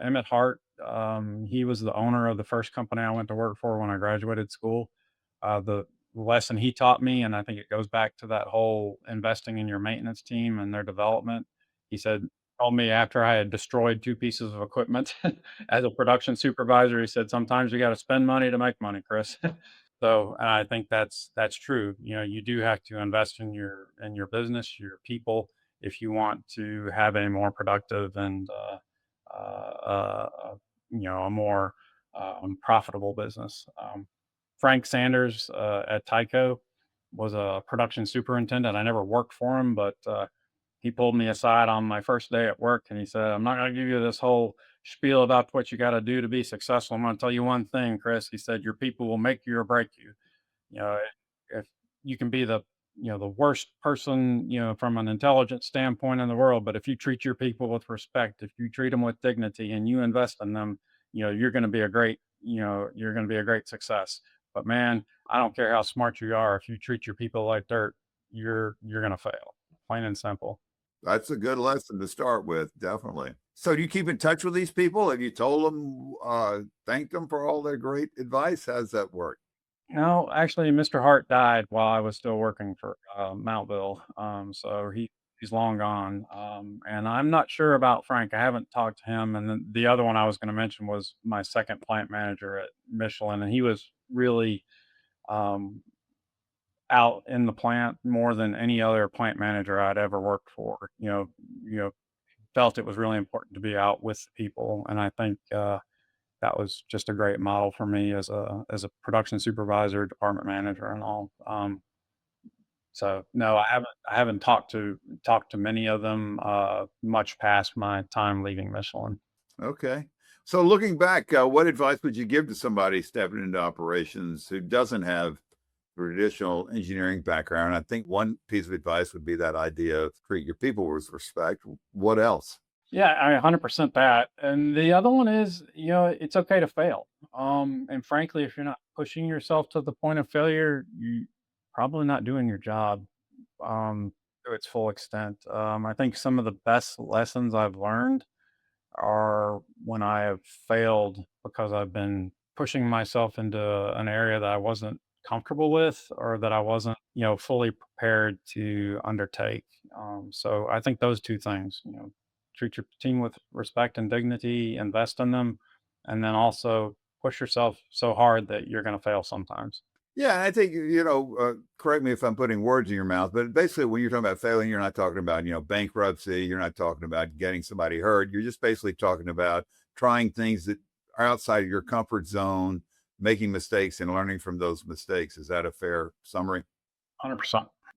Emmett Hart. He was the owner of the first company I went to work for when I graduated school. The lesson he taught me, and I think it goes back to that whole investing in your maintenance team and their development. He said, told me after I had destroyed 2 pieces of equipment as a production supervisor, he said, "Sometimes you gotta spend money to make money, Chris." So, and I think that's true. You know, you do have to invest in your business, your people, if you want to have a more productive and you know, a more profitable business. Frank Sanders at Tyco was a production superintendent. I never worked for him, but he pulled me aside on my first day at work and he said, "I'm not going to give you this whole spiel about what you got to do to be successful. I'm going to tell you one thing, Chris." He said, "Your people will make you or break you. You know, if you can be the the worst person, from an intelligence standpoint in the world, but if you treat your people with respect, if you treat them with dignity and you invest in them, you're going to be a great, you're going to be a great success. But man, I don't care how smart you are, if you treat your people like dirt, you're going to fail. Plain and simple." That's a good lesson to start with, definitely. So do you keep in touch with these people? Have you told them, thanked them for all their great advice? How's that work? No, actually, Mr. Hart died while I was still working for, Mountville, so he's long gone, and I'm not sure about Frank. I haven't talked to him, and then the other one I was gonna mention was my 2nd plant manager at Michelin, and he was really, um, out in the plant more than any other plant manager I'd ever worked for. Felt it was really important to be out with the people, and I think, that was just a great model for me as a production supervisor, department manager, and all. So no, I haven't talked to many of them much past my time leaving Michelin. Okay. So looking back, what advice would you give to somebody stepping into operations who doesn't have traditional engineering background? I think one piece of advice would be that idea of treat your people with respect. What else? Yeah, I 100% that. And the other one is, it's okay to fail. And frankly, if you're not pushing yourself to the point of failure, you probably not doing your job to its full extent. I think some of the best lessons I've learned are when I have failed because I've been pushing myself into an area that I wasn't comfortable with or that I wasn't, fully prepared to undertake. So I think those two things, treat your team with respect and dignity, invest in them, and then also push yourself so hard that you're going to fail sometimes. Yeah, I think, correct me if I'm putting words in your mouth, but basically when you're talking about failing, you're not talking about, bankruptcy. You're not talking about getting somebody hurt. You're just basically talking about trying things that are outside of your comfort zone, making mistakes and learning from those mistakes. Is that a fair summary? 100%.